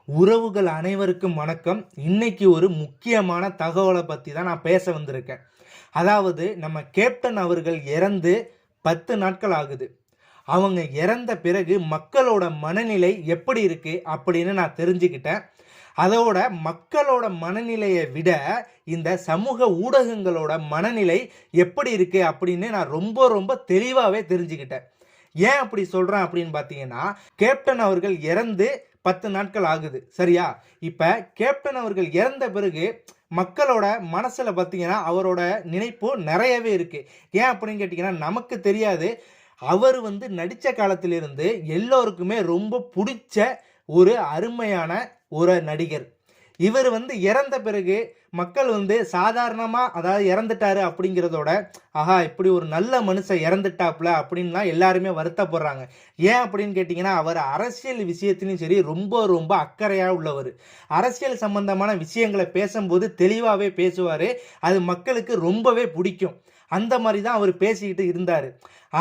உறவுகள் அனைவருக்கும் வணக்கம். இன்னைக்கு ஒரு முக்கியமான தகவலை பற்றி தான் நான் பேச வந்திருக்கேன். அதாவது நம்ம கேப்டன் அவர்கள் இறந்து 10 நாட்கள் ஆகுது. அவங்க இறந்த பிறகு மக்களோட மனநிலை எப்படி இருக்கு அப்படின்னு நான் தெரிஞ்சுக்கிட்டேன். அதோட மக்களோட மனநிலையை விட இந்த சமூக ஊடகங்களோட மனநிலை எப்படி இருக்கு அப்படின்னு நான் ரொம்ப ரொம்ப தெளிவாகவே தெரிஞ்சுக்கிட்டேன். ஏன் அப்படி சொல்கிறேன் அப்படின்னு பார்த்தீங்கன்னா, கேப்டன் அவர்கள் இறந்து 10 நாட்கள் ஆகுது, சரியா? இப்போ கேப்டன் அவர்கள் இறந்த பிறகு மக்களோட மனசில் பார்த்தீங்கன்னா அவரோட நினைப்பு நிறையவே இருக்கு. ஏன் அப்படின்னு கேட்டிங்கன்னா, நமக்கு தெரியாது. அவர் நடித்த காலத்திலிருந்து எல்லோருக்குமே ரொம்ப பிடிச்ச ஒரு அருமையான ஒரு நடிகர். இவர் இறந்த பிறகு மக்கள் சாதாரணமாக, அதாவது இறந்துட்டாரு அப்படிங்கிறதோட, ஆஹா இப்படி ஒரு நல்ல மனுஷன் இறந்துட்டாப்புல அப்படின்லாம் எல்லாருமே வருத்தப்படுறாங்க. ஏன் அப்படின்னு கேட்டிங்கன்னா, அவர் அரசியல் விஷயத்திலையும் சரி ரொம்ப ரொம்ப அக்கறையாக உள்ளவர். அரசியல் சம்பந்தமான விஷயங்களை பேசும்போது தெளிவாகவே பேசுவார். அது மக்களுக்கு ரொம்பவே பிடிக்கும். அந்த மாதிரி தான் அவர் பேசிக்கிட்டு இருந்தார்.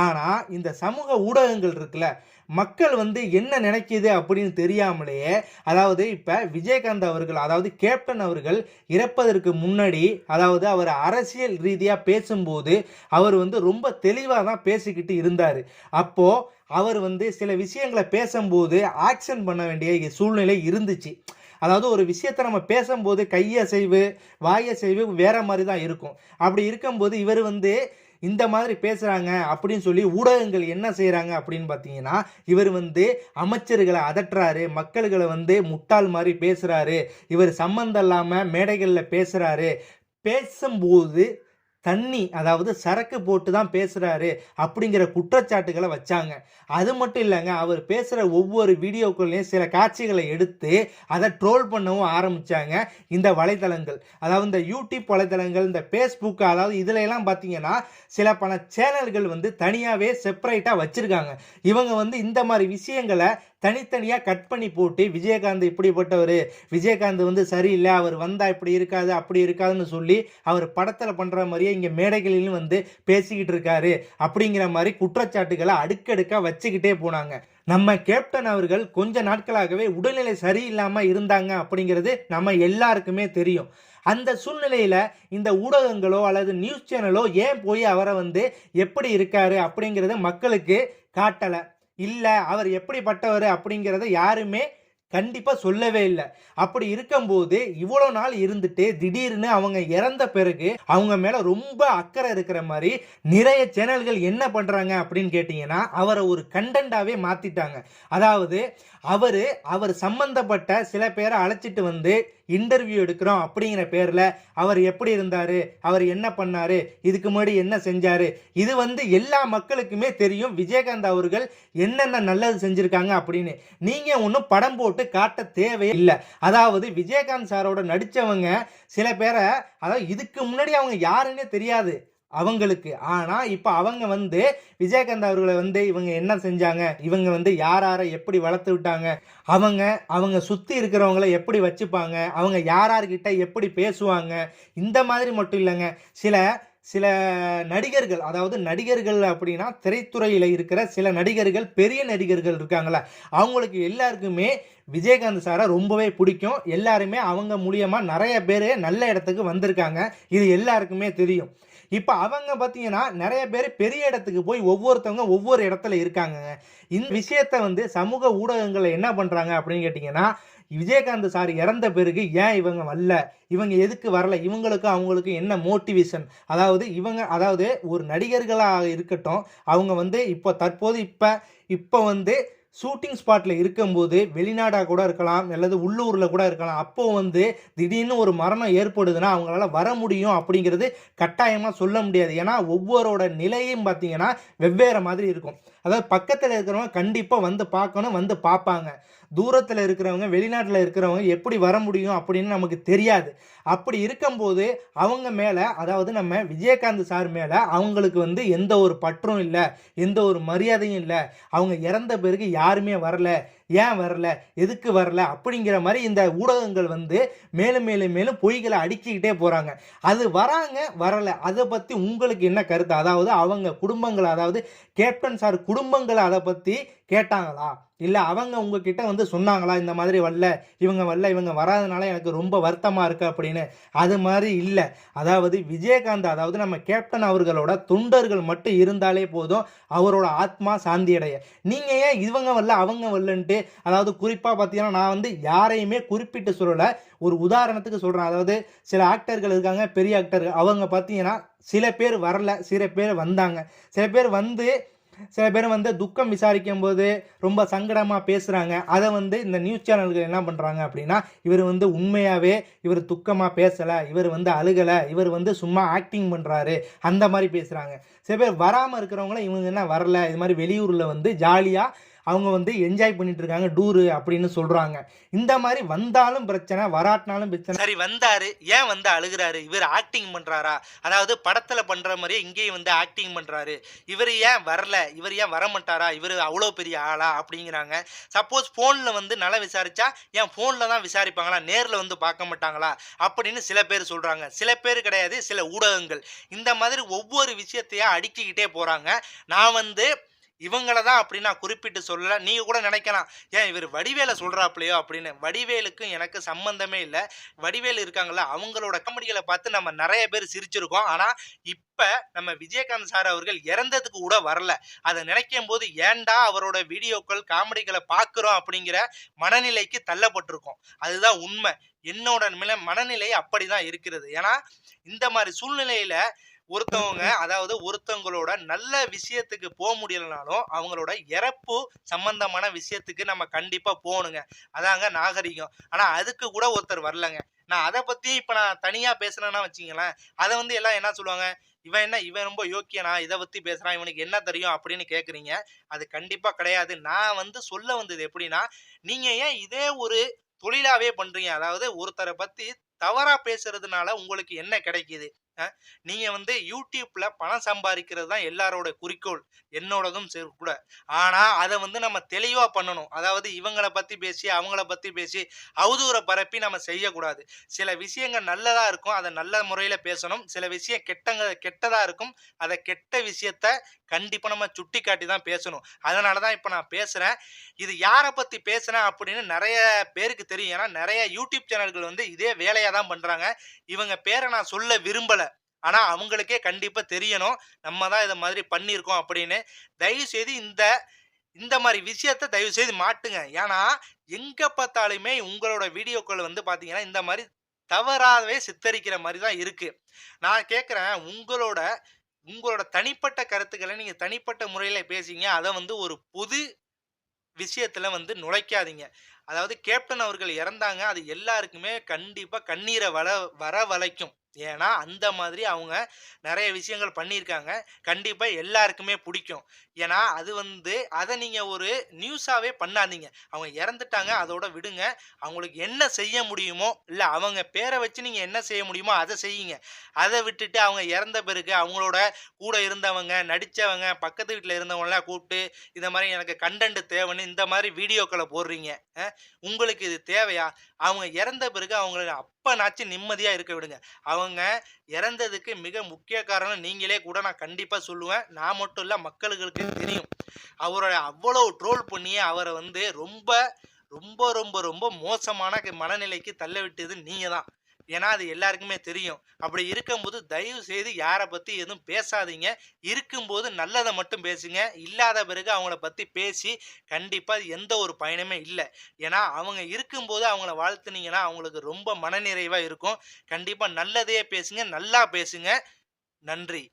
ஆனால் இந்த சமூக ஊடகங்கள் இருக்குல்ல, மக்கள் என்ன நினைக்கிது அப்படின்னு தெரியாமலேயே, அதாவது இப்போ விஜயகாந்த் அவர்கள், அதாவது கேப்டன் அவர்கள் இறப்பதற்கு முன்னாடி, அதாவது அவர் அரசியல் ரீதியாக பேசும்போது அவர் ரொம்ப தெளிவாக தான் பேசிக்கிட்டு இருந்தார். அப்போது அவர் சில விஷயங்களை பேசும்போது ஆக்ஷன் பண்ண வேண்டிய சூழ்நிலை இருந்துச்சு. அதாவது ஒரு விஷயத்தை நம்ம பேசும்போது கையசைவு வாயசைவு வேற மாதிரி தான் இருக்கும். அப்படி இருக்கும்போது இவர் இந்த மாதிரி பேசுகிறாங்க அப்படின்னு சொல்லி ஊடகங்கள் என்ன செய்கிறாங்க அப்படின்னு பார்த்தீங்கன்னா, இவர் அமைச்சர்களை அதட்டுறாரு, மக்கள்களை முட்டாள் மாதிரி பேசுகிறாரு, இவர் சம்மந்தம் இல்லாமல் மேடைகளில் பேசுகிறாரு, பேசும்போது தண்ணி, அதாவது சரக்கு போட்டு தான் பேசுகிறாரு அப்படிங்கிற குற்றச்சாட்டுகளை வச்சாங்க. அது மட்டும் இல்லைங்க, அவர் பேசுகிற ஒவ்வொரு வீடியோக்குள்ளேயும் சில காட்சிகளை எடுத்து அதை ட்ரோல் பண்ணவும் ஆரம்பித்தாங்க இந்த வலைத்தளங்கள். அதாவது இந்த யூடியூப் வலைத்தளங்கள், இந்த ஃபேஸ்புக், அதாவது இதில் எல்லாம் பார்த்தீங்கன்னா சில பல சேனல்கள் தனியாகவே செப்பரேட்டாக வச்சுருக்காங்க. இவங்க இந்த மாதிரி விஷயங்களை தனித்தனியாக கட் பண்ணி போட்டு, விஜயகாந்த் இப்படிப்பட்டவர், விஜயகாந்த் சரியில்லை, அவர் வந்தால் இப்படி இருக்காது அப்படி இருக்காதுன்னு சொல்லி அவர் படத்தில் பண்ணுற மாதிரியே இங்கே மேடைகளிலும் பேசிக்கிட்டு இருக்காரு அப்படிங்கிற மாதிரி குற்றச்சாட்டுகளை அடுக்கடுக்காக வச்சுக்கிட்டே போனாங்க. நம்ம கேப்டன் அவர்கள் கொஞ்ச நாட்களாகவே உடல்நிலை சரியில்லாமல் இருந்தாங்க அப்படிங்கிறது நம்ம எல்லாருக்குமே தெரியும். அந்த சூழ்நிலையில் இந்த ஊடகங்களோ அல்லது நியூஸ் சேனலோ ஏன் போய் அவரை எப்படி இருக்காரு அப்படிங்கிறத மக்களுக்கு காட்டலை. இல்லை அவர் எப்படிப்பட்டவர் அப்படிங்கிறத யாருமே கண்டிப்பாக சொல்லவே இல்லை. அப்படி இருக்கும்போது இவ்வளோ நாள் இருந்துட்டு திடீர்னு அவங்க இறந்த பிறகு அவங்க மேலே ரொம்ப அக்கறை இருக்கிற மாதிரி நிறைய சேனல்கள் என்ன பண்ணுறாங்க அப்படின்னு கேட்டிங்கன்னா, அவரை ஒரு கண்டென்ட்டாகவே மாற்றிட்டாங்க. அதாவது அவர் சம்பந்தப்பட்ட சில பேரை அழைச்சிட்டு இன்டர்வியூ எடுக்கிறோம் அப்படிங்கிற பேரில் அவர் எப்படி இருந்தார், அவர் என்ன பண்ணார், இதுக்கு முன்னாடி என்ன செஞ்சார், இது எல்லா மக்களுக்குமே தெரியும் விஜயகாந்த் அவர்கள் என்னென்ன நல்லது செஞ்சுருக்காங்க அப்படின்னு. நீங்கள் ஒன்றும் படம் போட்டு காட்ட தேவையில்லை. அதாவது விஜயகாந்த் சாரோட நடித்தவங்க சில பேரை, அதாவது இதுக்கு முன்னாடி அவங்க யாருன்னே தெரியாது அவங்களுக்கு. ஆனால் இப்போ அவங்க விஜயகாந்த் அவர்களை இவங்க என்ன செஞ்சாங்க, இவங்க யாரை எப்படி வளர்த்து விட்டாங்க, அவங்க சுற்றி இருக்கிறவங்கள எப்படி வச்சுப்பாங்க, அவங்க யார்கிட்ட எப்படி பேசுவாங்க, இந்த மாதிரி மட்டும் இல்லைங்க. சில நடிகர்கள், அதாவது நடிகர்கள் அப்படின்னா திரைத்துறையில் இருக்கிற சில நடிகர்கள், பெரிய நடிகர்கள் இருக்காங்களா, அவங்களுக்கு எல்லாருக்குமே விஜயகாந்த் சாரை ரொம்பவே பிடிக்கும். எல்லாருமே அவங்க மூலியமாக நிறைய பேர் நல்ல இடத்துக்கு வந்திருக்காங்க. இது எல்லாருக்குமே தெரியும். இப்போ அவங்க பார்த்தீங்கன்னா நிறைய பேர் பெரிய இடத்துக்கு போய் ஒவ்வொருத்தவங்க ஒவ்வொரு இடத்துல இருக்காங்க. இந்த விஷயத்தை சமூக ஊடகங்களை என்ன பண்ணுறாங்க அப்படின்னு கேட்டிங்கன்னா, விஜயகாந்த் சார் இறந்த பிறகு ஏன் இவங்க வரல, இவங்க எதுக்கு வரல, இவங்களுக்கும் அவங்களுக்கும் என்ன மோட்டிவேஷன், அதாவது ஒரு நடிகர்களாக இருக்கட்டும், அவங்க இப்போ தற்போது இப்போ ஷூட்டிங் ஸ்பாட்டில் இருக்கும்போது வெளிநாடாக கூட இருக்கலாம் அல்லது உள்ளூரில் கூட இருக்கலாம். அப்போது திடீர்னு ஒரு மரணம் ஏற்படுதுன்னா அவங்களால வர முடியும் அப்படிங்கிறது கட்டாயமாக சொல்ல முடியாது. ஏன்னா ஒவ்வொருவரோட நிலையும் பார்த்தீங்கன்னா வெவ்வேறு மாதிரி இருக்கும். அதாவது பக்கத்தில் இருக்கிறவங்க கண்டிப்பாக பார்க்கணும், பார்ப்பாங்க. தூரத்தில் இருக்கிறவங்க, வெளிநாட்டில் இருக்கிறவங்க எப்படி வர முடியும் அப்படின்னு நமக்கு தெரியாது. அப்படி இருக்கும்போது அவங்க மேலே, அதாவது நம்ம விஜயகாந்த் சார் மேலே அவங்களுக்கு எந்த ஒரு பற்றும் இல்லை, எந்த ஒரு மரியாதையும் இல்லை. அவங்க இறந்த பிறகு யாருமே வரல, ஏன் வரல, எதுக்கு வரல அப்படிங்கிற மாதிரி இந்த ஊடகங்கள் மேலும் மேலும் மேலும் பொய்களை அடுக்கிக்கிட்டே போகிறாங்க. அது வராங்க வரலை, அதை பற்றி உங்களுக்கு என்ன கருத்து? அதாவது அவங்க குடும்பங்கள், அதாவது கேப்டன் சார் குடும்பங்களை அதை பற்றி கேட்டாங்களா? இல்ல அவங்க உங்ககிட்ட வந்து சொன்னாங்களா? இந்த மாதிரி வரல, இவங்க வராதனால எனக்கு ரொம்ப வருத்தமா இருக்கு அப்படின்னு. அது மாரி இல்ல. அதாவது விஜயகாந்த் அதாவது நம்ம கேப்டன் அவர்களோட தொண்டர்கள் மட்டும் இருந்தாலே போதும், அவரோட ஆத்மா சாந்தி அடைய. நீங்க ஏன் இவங்க வரல, அவங்க வரலன்ட்டு அதாவது குறிப்பா பார்த்தீங்கன்னா, நான் வந்து யாரையுமே குறிப்பிட்டு சொல்லல. ஒரு உதாரணத்துக்கு சொல்றேன். அதாவது சில ஆக்டர்கள் இருக்காங்க, பெரிய ஆக்டர்கள். அவங்க பார்த்தீங்கன்னா, சில பேர் வரல, சில பேர் வந்தாங்க. சில பேர் வந்து சில பேர் வந்து துக்கம் விசாரிக்கும்போது ரொம்ப சங்கடமா பேசுறாங்க. அத வந்து இந்த நியூஸ் சேனல்கள் என்ன பண்றாங்க அப்படின்னா, இவரு வந்து உண்மையாவே இவரு துக்கமா பேசல, இவரு வந்து அழுகல, இவரு வந்து சும்மா ஆக்டிங் பண்றாரு, அந்த மாரி பேசுறாங்க. சில பேர் வராம இருக்கிறவங்கள இவங்க என்ன வரல, இது மாரி வெளியூர்ல வந்து ஜாலியா அவங்க வந்து என்ஜாய் பண்ணிட்டு இருக்காங்க டூரு அப்படின்னு சொல்றாங்க. இந்த மாரி வந்தாலும் பிரச்சனை, வராட்டினாலும் பிரச்சனை. சரி வந்தாரு, ஏன் வந்து அழுகுறாரு? இவர் ஆக்டிங் பண்றாரா? அதாவது படத்துல பண்ற மாரியே இங்கேயும் வந்து ஆக்டிங் பண்றாரு. இவரு ஏன் வரல? இவர் ஏன் வரமாட்டாரா? இவரு அவ்வளோ பெரிய ஆளா? அப்படிங்கிறாங்க. சப்போஸ் ஃபோன்ல வந்து நல்லா விசாரிச்சா, ஏன் ஃபோன்ல தான் விசாரிப்பாங்களா? நேர்ல வந்து பார்க்க மாட்டாங்களா? அப்படின்னு சில பேர் சொல்றாங்க. சில பேர் கிடையாது, சில ஊடகங்கள். இந்த மாதிரி ஒவ்வொரு விஷயத்தையா அடுக்கிக்கிட்டே போறாங்க. நான் வந்து இவங்கள தான் அப்படி நான் குறிப்பிட்டு சொல்லல. நீங்க கூட நினைக்கலாம், ஏன் இவர் வடிவேல சொல்றாப்லையோ அப்படின்னு. வடிவேலுக்கும் எனக்கு சம்பந்தமே இல்ல. வடிவேலு இருக்காங்கல்ல, அவங்களோட காமெடிகள பார்த்து நம்ம நெறைய பேர் சிரிச்சிருக்கோம். ஆனா, இப்ப நம்ம விஜயகாந்த் சார் அவர்கள் இறந்ததுக்கு கூட வரல. அத நினைக்கும்போது ஏன்டா அவரோட வீடியோக்கள், காமெடிகள பார்க்கிறோம் அப்படிங்கிற மனநிலைக்கு தள்ளப்பட்டிருக்கோம். அதுதான் உண்மை. என்னோட மனநிலை அப்படிதான் இருக்கிறது. ஏன்னா, இந்த மாரி சூழ்நிலையில ஒருத்தவங்க அதாவது ஒருத்தவங்களோட நல்ல விஷயத்துக்கு முடியலனாலும் அவங்களோட இறப்பு சம்பந்தமான விஷயத்துக்கு நம்ம கண்டிப்பா போகணுங்க. அதாங்க நாகரிகம். ஆனா அதுக்கு கூட ஒருத்தர் வரலங்க. நான் அத பத்தி இப்ப நான் தனியா பேசுனேன்னா வச்சுக்கங்களேன், அத வந்து எல்லாம் என்ன சொல்லுவாங்க, இவன் ரொம்ப யோக்கியனா, இத பத்தி பேசுறான், இவனுக்கு என்ன தெரியும் அப்படின்னு கேட்குறீங்க. அது கண்டிப்பா கிடையாது. நான் வந்து சொல்ல வந்தது எப்படின்னா, நீங்க ஏன் இதே ஒரு தொழிலாவே பண்றீங்க? அதாவது ஒருத்தர பத்தி தவறா பேசுறதுனால உங்களுக்கு என்ன கிடைக்குது? அ நீங்க வந்து YouTubeல பணம் சம்பாரிக்கிறது தான் எல்லாரோட குறிக்கோள். என்னோடதும் சரி கூட. ஆனா, அத வந்து நம்ம தெளிவா பண்ணணும். அதாவது இவங்கள பத்தி பேசி, அவங்கள பத்தி பேசி, அவதூற பரப்பி நம்ம செய்யக்கூடாது. சில விஷயங்கள் நல்லதா இருக்கும். அத நல்ல முறையில பேசணும். சில விஷயம் கெட்டதா இருக்கும். அத கெட்ட விஷயத்த கண்டிப்பா நம்ம சுட்டிக்காட்டி தான் பேசணும். அதனால தான் இப்ப நான் பேசுறேன். இது யார பத்தி பேசுறேன் அப்படின்னு நெறைய பேருக்கு தெரியும். ஏன்னா, நெறைய YouTube சேனல்கள் வந்து இதே வேலையா தான் பண்றாங்க. இவங்க பேர நான் சொல்ல விரும்பல. ஆனா, அவங்களுக்கே கண்டிப்பா தெரியணும். நம்ம தான் இத மாதிரி பண்ணியிருக்கோம் அப்படின்னு. தயவுசெய்து இந்த இந்த மாரி விஷயத்த தயவுசெய்து மாட்டுங்க. ஏன்னா, எங்க பார்த்தாலுமே உங்களோட வீடியோக்கள் வந்து பார்த்தீங்கன்னா, இந்த மாரி தவறாவே சித்தரிக்கிற மாரி தான் இருக்கு. நான் கேட்கிறேன், உங்களோட உங்களோட தனிப்பட்ட கருத்துக்கள நீங்க தனிப்பட்ட முறையில பேசிங்க. அத வந்து ஒரு பொது விஷயத்துல வந்து நுழைக்காதீங்க. அதாவது கேப்டன் அவர்கள் இறந்தாங்க. அது எல்லாருக்குமே கண்டிப்பா கண்ணீர வரவழைக்கும். ஏன்னா, அந்த மாதிரி அவங்க நெறைய விஷயங்கள் பண்ணியிருக்காங்க. கண்டிப்பா எல்லாருக்குமே புடிக்கும். ஏன்னா, அது வந்து அத நீங்க ஒரு நியூஸாவே பண்ணாதீங்க. அவங்க இறந்துட்டாங்க. அதோட விடுங்க. அவங்களுக்கு என்ன செய்ய முடியுமோ, இல்ல அவங்க பேர வச்சு நீங்க என்ன செய்ய முடியுமோ அத செய்யுங்க. அத விட்டுட்டு அவங்க இறந்த பிறகு அவங்களோட கூட இருந்தவங்க, நடிச்சவங்க, பக்கத்து வீட்ல இருந்தவங்கலாம் கூப்ட்டு இந்த மாரி எனக்கு கன்டென்ட் தேவைன்னு இந்த மாரி வீடியோக்கள போடுறீங்க. அ உங்களுக்கு இது தேவையா? அவங்க இறந்த பிறகு அவங்கள அப்பனாச்சும் நிம்மதியா இருக்க விடுங்க. அவங்க இறந்ததுக்கு மிக முக்கிய காரணம் நீங்களே கூட நான் கண்டிப்பா சொல்லுவேன். நான் மட்டும் இல்ல மக்களுகளுக்கு தெரியும். அவர அவ்வளோ ட்ரோல் பண்ணி அவர வந்து ரொம்ப, ரொம்ப, ரொம்ப, ரொம்ப மோசமான மனநிலைக்கு தள்ளவிட்டது நீங்க தான். ஏன்னா, அது எல்லாருக்குமே தெரியும். அப்படி இருக்கும்போது தயவு செய்து யார பத்தி எதுவும் பேசாதீங்க. இருக்கும்போது நல்லத மட்டும் பேசுங்க. இல்லாத பிறகு அவங்கள பத்தி பேசி கண்டிப்பா எந்த ஒரு பயனுமே இல்ல. ஏன்னா, அவங்க இருக்கும்போது அவங்கள வாழ்த்துனீங்கன்னா, அவங்களுக்கு ரொம்ப மனநிறைவா இருக்கும். கண்டிப்பா நல்லதையே பேசுங்க. நல்லா பேசுங்க. நன்றி.